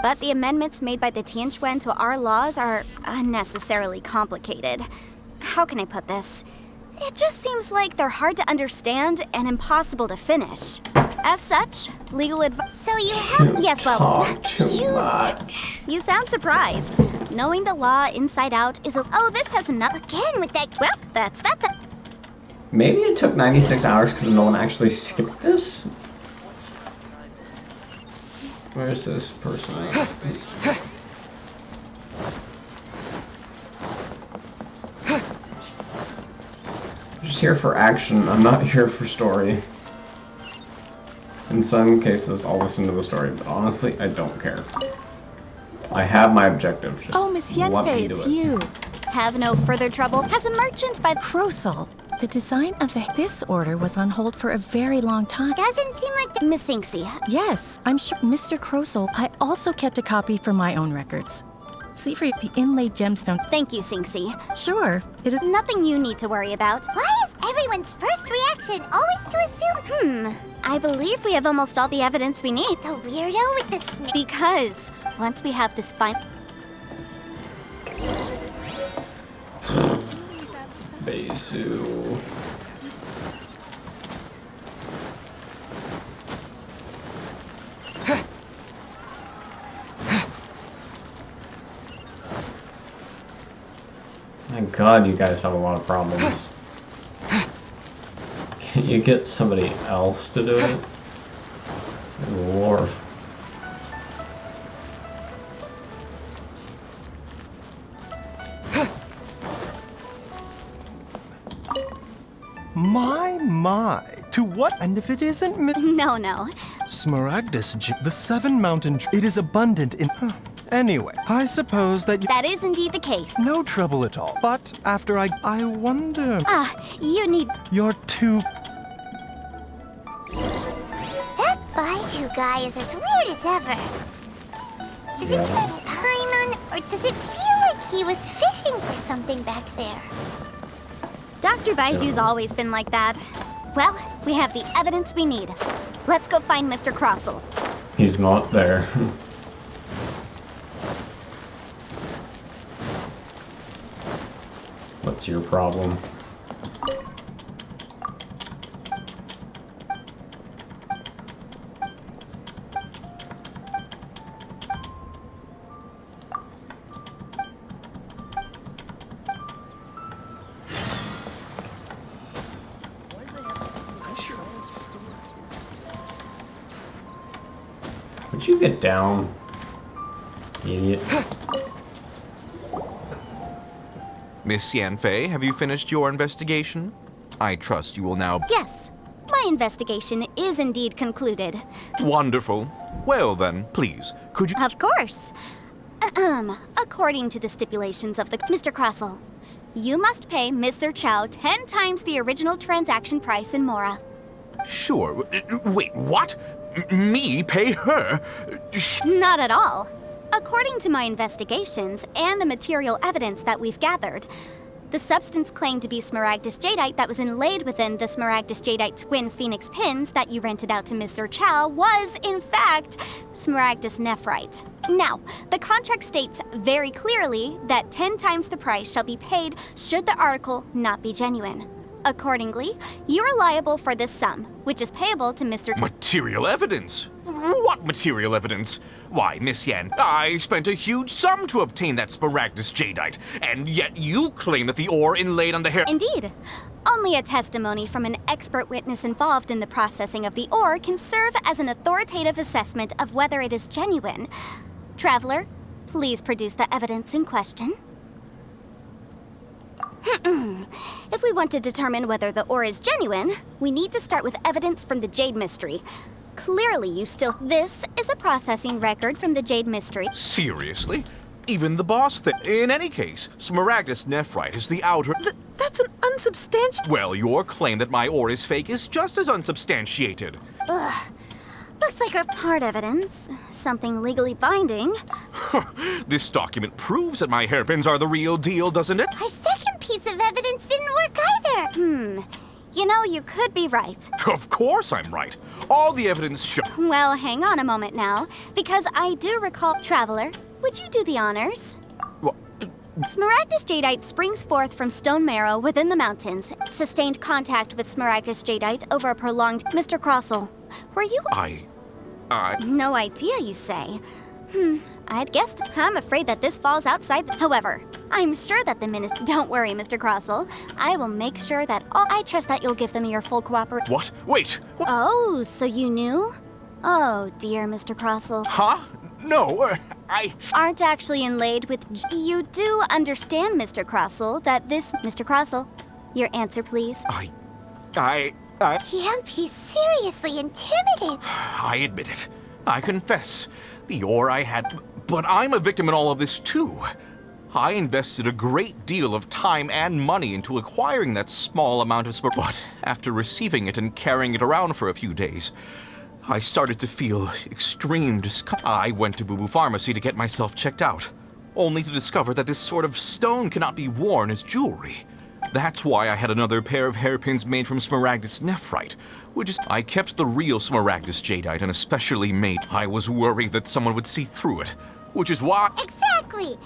M: But the amendments made by the Tianquan to our laws are unnecessarily complicated. How can I put this? It just seems like they're hard to understand and impossible to finish. As such, legal advice.
C: So you have.
M: Yes, well,
A: Much.
M: you sound surprised. Knowing the law inside out is a. Oh, this has enough.
C: Again with that.
M: Well, that's that.
A: Maybe it took 96 hours because no one actually skipped this? Where's this person? I'm just here for action. I'm not here for story. In some cases, I'll listen to the story, but honestly, I don't care. I have my objective. Just
U: oh, Miss
A: let me
U: Yenfei,
A: do
U: it's
A: it.
U: you.
M: Have no further trouble. Has a merchant by
U: Crosel. The design of this order was on hold for a very long time.
C: Doesn't seem like the.
M: Miss Sinksy.
U: Yes, I'm sure, Mr. Crosel. I also kept a copy for my own records. See for the inlaid gemstone.
M: Thank you, Sinksy.
U: Sure, it is
M: nothing you need to worry about.
C: Why is everyone's first reaction always to assume?
M: I believe we have almost all the evidence we need.
C: The weirdo with the snake.
M: Because once we have this
A: Besu. My God, you guys have a lot of problems. Can't you get somebody else to do it? Good Lord.
V: My, to what? And if it isn't
M: No.
V: Smaragdus, the Seven Mountain it is abundant in... Anyway, I suppose that
M: That is indeed the case.
V: No trouble at all. But after I wonder...
M: You need...
V: You're too...
C: That Baiju guy is as weird as ever. Is it just Paimon, or does it feel like he was fishing for something back there?
M: Dr. Baiju's always been like that. Well, we have the evidence we need. Let's go find Mr. Crosel.
A: He's not there. What's your problem? Would you get down, idiot?
T: Miss Yanfei, have you finished your investigation? I trust you will now...
M: Yes, my investigation is indeed concluded.
T: Wonderful. Well then, please, could you...
M: Of course. According to the stipulations of the... Mr. Crosel, you must pay Mr. Chow 10 times the original transaction price in Mora.
T: Sure. Wait, what? Me pay her?
M: Not at all. According to my investigations and the material evidence that we've gathered, the substance claimed to be Smaragdus Jadeite that was inlaid within the Smaragdus Jadeite twin phoenix pins that you rented out to Mr. Chow was, in fact, Smaragdus Nephrite. Now, the contract states very clearly that 10 times the price shall be paid should the article not be genuine. Accordingly, you are liable for this sum, which is payable to Mr.
T: Material evidence? What material evidence? Why, Miss Yan, I spent a huge sum to obtain that Smaragdus Jadeite, and yet you claim that the ore inlaid on the hair—
M: Indeed. Only a testimony from an expert witness involved in the processing of the ore can serve as an authoritative assessment of whether it is genuine. Traveler, please produce the evidence in question. If we want to determine whether the ore is genuine, we need to start with evidence from the Jade Mystery. Clearly, you still... This is a processing record from the Jade Mystery.
T: Seriously? Even the boss In any case, Smaragdus Nephrite is the outer...
E: That's an unsubstantiated...
T: Well, your claim that my ore is fake is just as unsubstantiated.
M: Ugh. Looks like our hard evidence. Something legally binding.
T: This document proves that my hairpins are the real deal, doesn't it?
C: Our second piece of evidence didn't work either.
M: You know, you could be right.
T: Of course I'm right. All the evidence shows...
M: Well, hang on a moment now, because I do recall... Traveler, would you do the honors?
T: What?
M: Smaragdus Jadeite springs forth from stone marrow within the mountains. Sustained contact with Smaragdus Jadeite over a prolonged... Mr. Crossell, were you... No idea, you say? I'd guessed. I'm afraid that this falls outside However, I'm sure that the minister... Don't worry, Mr. Crossell. I will make sure that all... I trust that you'll give them your full cooperation.
T: What? Wait! What?
M: Oh, so you knew? Oh, dear, Mr. Crossell.
T: Huh? No,
M: Aren't actually inlaid with... You do understand, Mr. Crossell, that this... Mr. Crossell, your answer, please.
C: Can't be seriously intimidated.
T: I admit it. I confess. The ore I had... But I'm a victim in all of this, too. I invested a great deal of time and money into acquiring that small amount of But after receiving it and carrying it around for a few days, I started to feel extreme discomfort. I went to Boo Boo Pharmacy to get myself checked out, only to discover that this sort of stone cannot be worn as jewelry. That's why I had another pair of hairpins made from Smaragdus Nephrite, which is... I kept the real Smaragdus Jadeite and especially made... I was worried that someone would see through it, which is why...
C: Exactly!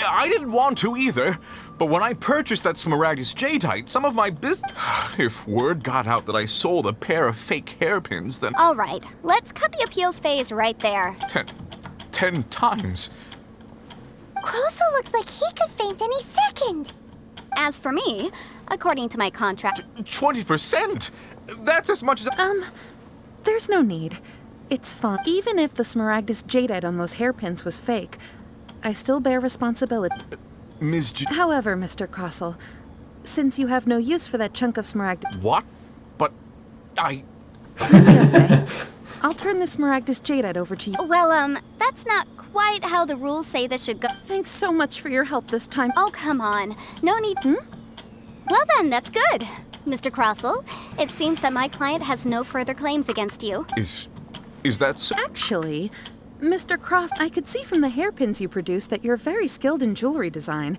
T: I didn't want to either, but when I purchased that Smaragdus Jadeite, some of my business... If word got out that I sold a pair of fake hairpins, then...
M: All right, let's cut the appeals phase right there.
T: 10 times.
C: Crossell looks like he could faint any second.
M: As for me, according to my contract...
T: 20%? That's as much as...
E: There's no need. It's fine. Even if the Smaragdus Jadeite on those hairpins was fake, I still bear responsibility.
T: Ms.
E: However, Mr. Crossell, since you have no use for that chunk of Smaragdus...
T: What? But
E: Miss Yanfei, I'll turn the Smaragdus Jadeite over to you.
M: Well, that's not quite how the rules say this should go.
E: Thanks so much for your help this time.
M: Oh, come on. No need... Well then, that's good. Mr. Crossell, it seems that my client has no further claims against you.
T: Is that so?
E: Actually, Mr. Cross, I could see from the hairpins you produce that you're very skilled in jewelry design.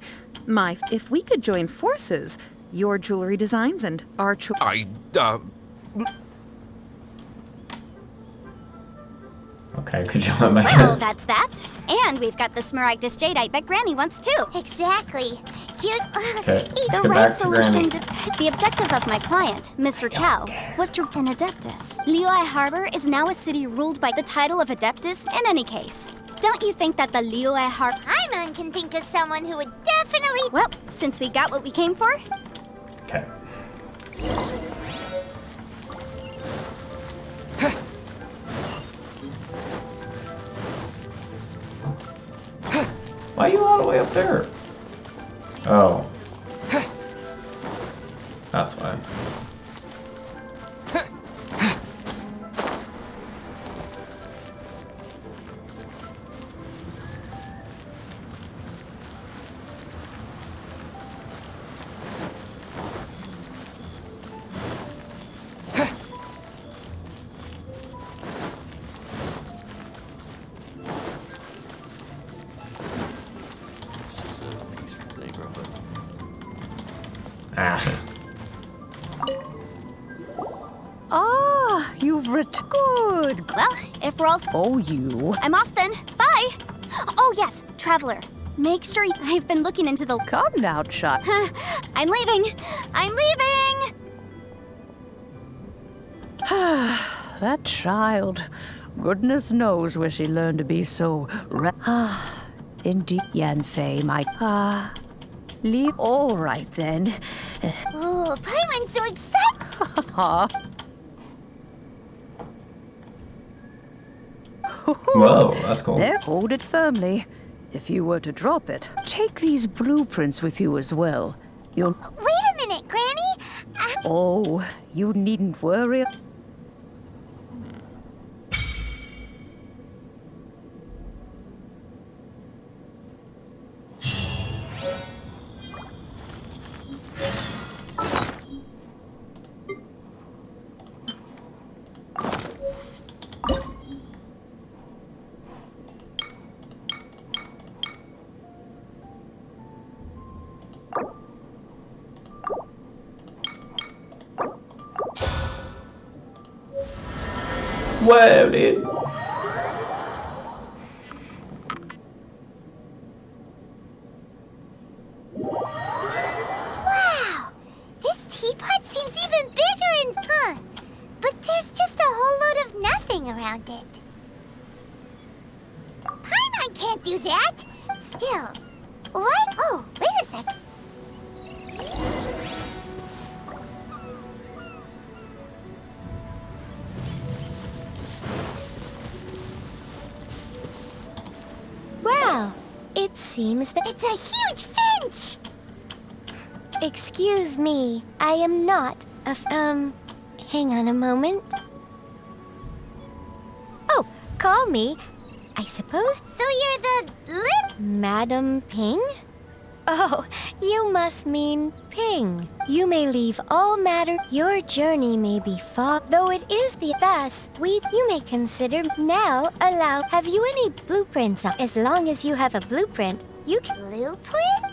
E: If we could join forces, your jewelry designs and our
A: Okay, good job.
M: Well, that's that. And we've got the Smaragdus Jadeite that Granny wants too.
C: Exactly.
M: The right solution the objective of my client, Mr. Chow, was to an Adeptus. Liyue Harbor is now a city ruled by the title of Adeptus in any case. Don't you think that the Liyue Harbor...
C: Paimon can think of someone who would definitely...
M: Well, since we got what we came for...
A: Okay. Why are you all the way up there? Oh. That's why.
H: You've good.
M: Well, if we're all...
H: Oh, you.
M: I'm off then. Bye. Oh, yes, Traveler. Make sure I've been looking into the...
H: Come now, child.
M: I'm leaving. I'm leaving.
H: That child. Goodness knows where she learned to be so... Indeed, Yanfei might... leave. All right, then.
C: Oh, Paimon's so excited!
A: Whoa, that's cool.
H: There, hold it firmly. If you were to drop it, take these blueprints with you as well. You'll...
C: Wait a minute, Granny!
H: Oh, you needn't worry.
A: Whoa, dude.
C: Wow! This teapot seems even bigger and... Huh. But there's just a whole load of nothing around it. Paimon can't do that! Still. What? Oh, wait a sec.
I: Well, it seems that
C: it's a huge finch!
I: Excuse me, I am not a hang on a moment. Oh, call me, I suppose.
C: So you're the lip?
I: Madam Ping? Oh, you must mean Ping. You may leave all matter. Your journey may be far, though it is the thus you may consider now allow. Have you any blueprints on? As long as you have a blueprint, you can.
C: Blueprint?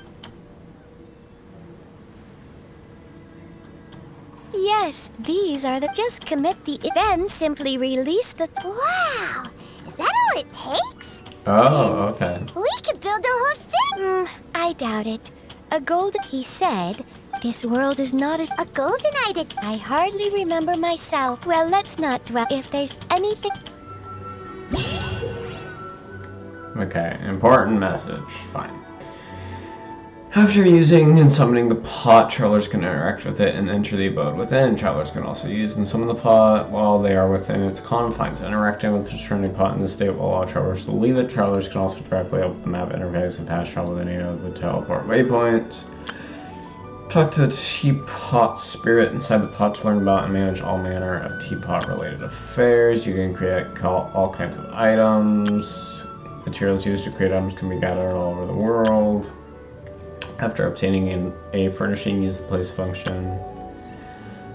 I: Yes, these are the just commit the then simply release the.
C: Wow! Is that all it takes?
A: Oh, okay.
C: We could build a whole city!
I: I doubt it. A gold, he said. This world is not a
C: golden-eyed.
I: I hardly remember myself. Well, let's not dwell. If there's anything.
A: Okay, important message. Fine. After using and summoning the pot, travelers can interact with it and enter the abode within. Travelers can also use and summon the pot while they are within its confines. Interacting with the returning pot in this state will allow travelers to leave it. Travelers can also directly open the map interface and fast travel with any of the teleport waypoints. Talk to the teapot spirit inside the pot to learn about and manage all manner of teapot-related affairs. You can create all kinds of items. Materials used to create items can be gathered all over the world. After obtaining a furnishing, use the place function.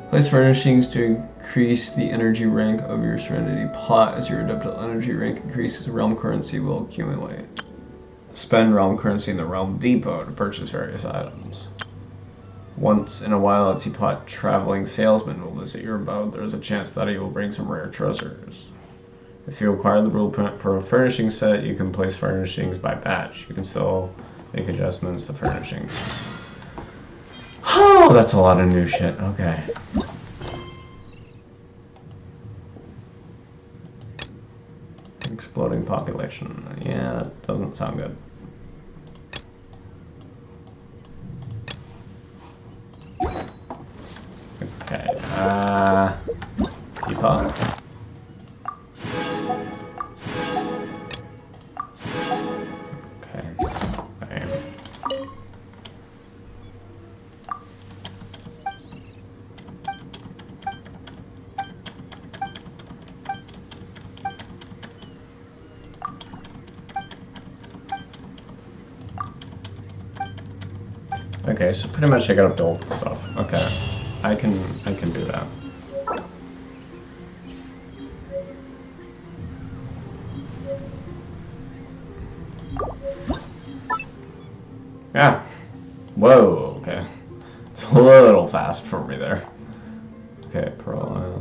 A: Place furnishings to increase the energy rank of your Serenity pot. As your adeptal energy rank increases, realm currency will accumulate. Spend realm currency in the realm depot to purchase various items. Once in a while, a teapot traveling salesman will visit your abode. There is a chance that he will bring some rare treasures. If you acquire the blueprint for a furnishing set, you can place furnishings by batch. You can still make adjustments to furnishings. Oh, that's a lot of new shit. Okay. Exploding population. Yeah, that doesn't sound good. Okay. Teapot. Okay, so pretty much I gotta build stuff. Okay, I can do that. Yeah. Whoa. Okay, it's a little fast for me there. Okay, pearl oil.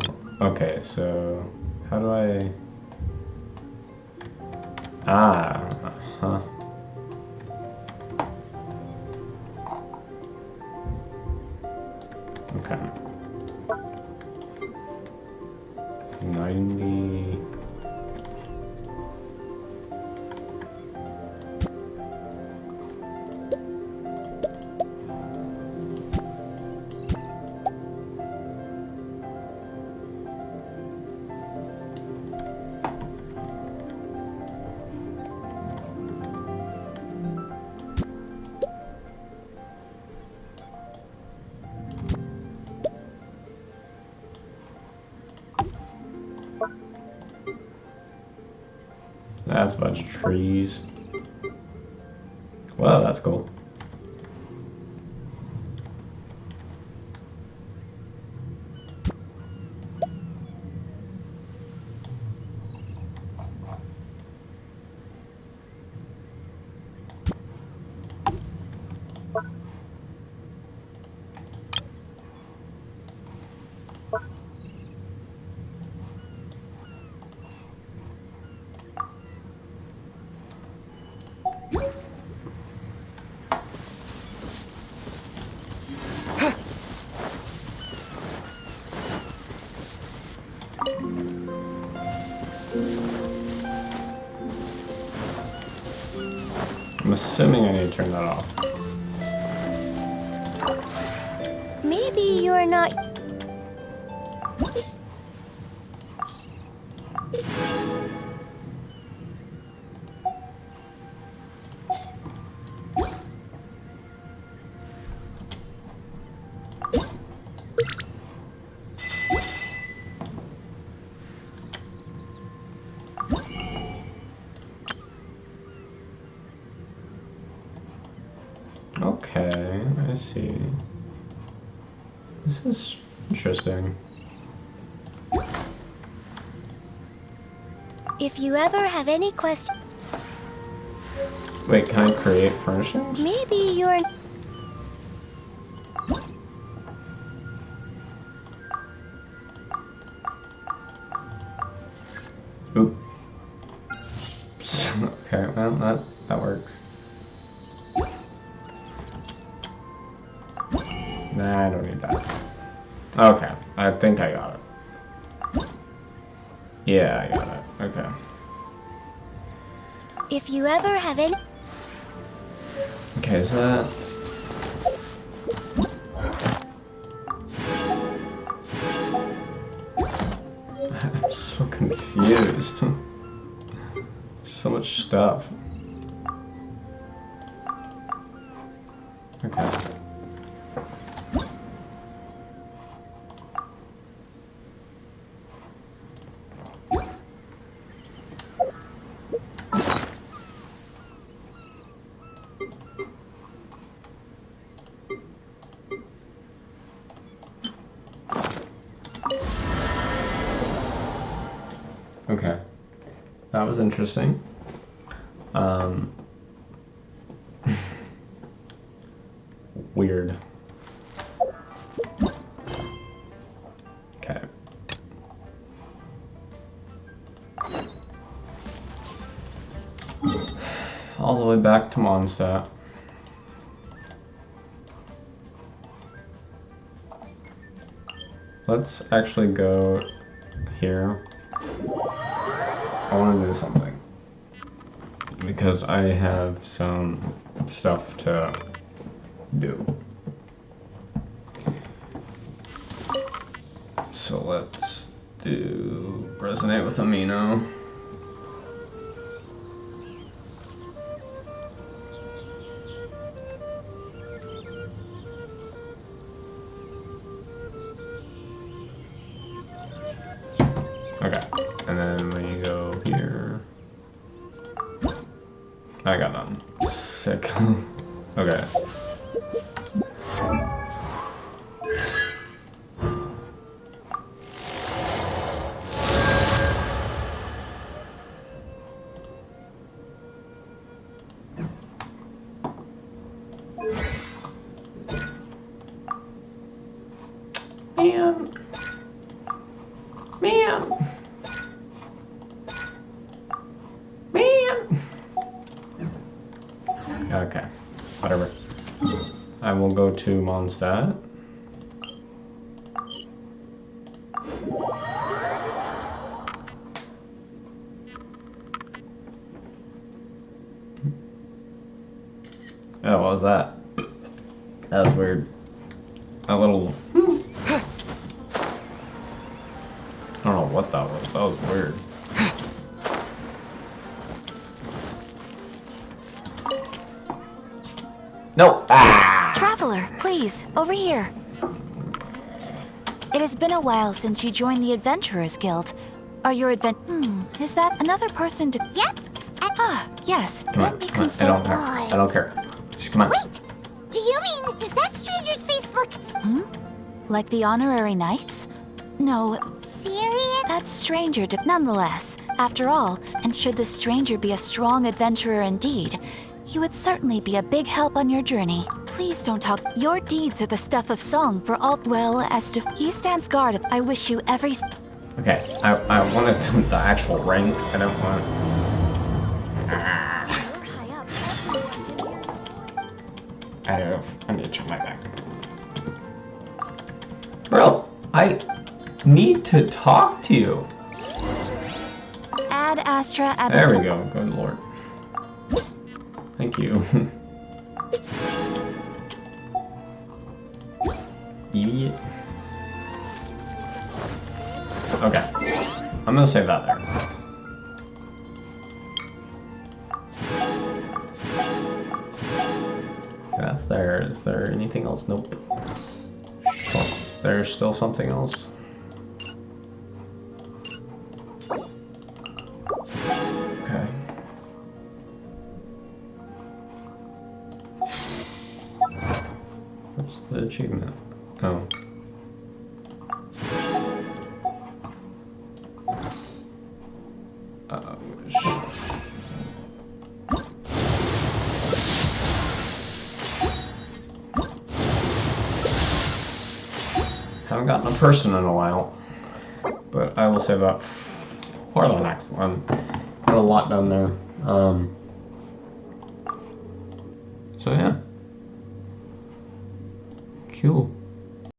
A: Okay, so how do I? Huh. Okay. 90. That's a bunch of trees. Wow, that's cool. I'm assuming I need to turn that off.
I: Maybe you're not...
A: Okay, I see. This is interesting.
I: If you ever have any questions...
A: Wait, can I create furnishings?
I: Maybe you're...
A: Oop. Okay, well, that works. Nah, I don't need that. Okay, I think I got it. Yeah, I got it. Okay.
I: If you ever have any...
A: Okay, is that... I'm so confused. So much stuff. Okay. Okay, that was interesting. Weird. Okay. All the way back to Mondstadt. Let's actually go here. I want to do something because I have some stuff to do. So let's do resonate with Amino. Okay, and then we go here. I got none. Sick. Okay. Okay, whatever. I will go to Mondstadt. Oh, what was that? That was weird. A little... I don't know what that was. That was weird. No! Ah!
G: Traveler, please, over here. It has been a while since you joined the Adventurers Guild. Are your is that another person to...
C: Yep,
N: Yes.
A: Come on, come on. I don't care. Just come on.
C: Wait! Do you mean, does that stranger's face look...
G: Like the honorary knights? No.
C: Serious?
G: That stranger did nonetheless. After all, and should the stranger be a strong adventurer indeed, he would certainly be a big help on your journey. Please don't talk. Your deeds are the stuff of song for all. Well, as to he stands guard. I wish you every.
A: Okay, I wanted the actual rank. I don't want. I need to check my back. Bro, I need to talk to you.
G: Ad Astra.
A: There we go. Good lord. Thank you. Idiot. Okay. I'm gonna save that there. That's there. Is there anything else? Nope. There's still something else. Okay. What's the achievement? Oh. Haven't gotten a person in a while, but I will save that for the next one. Got a lot done there. So yeah. Cool.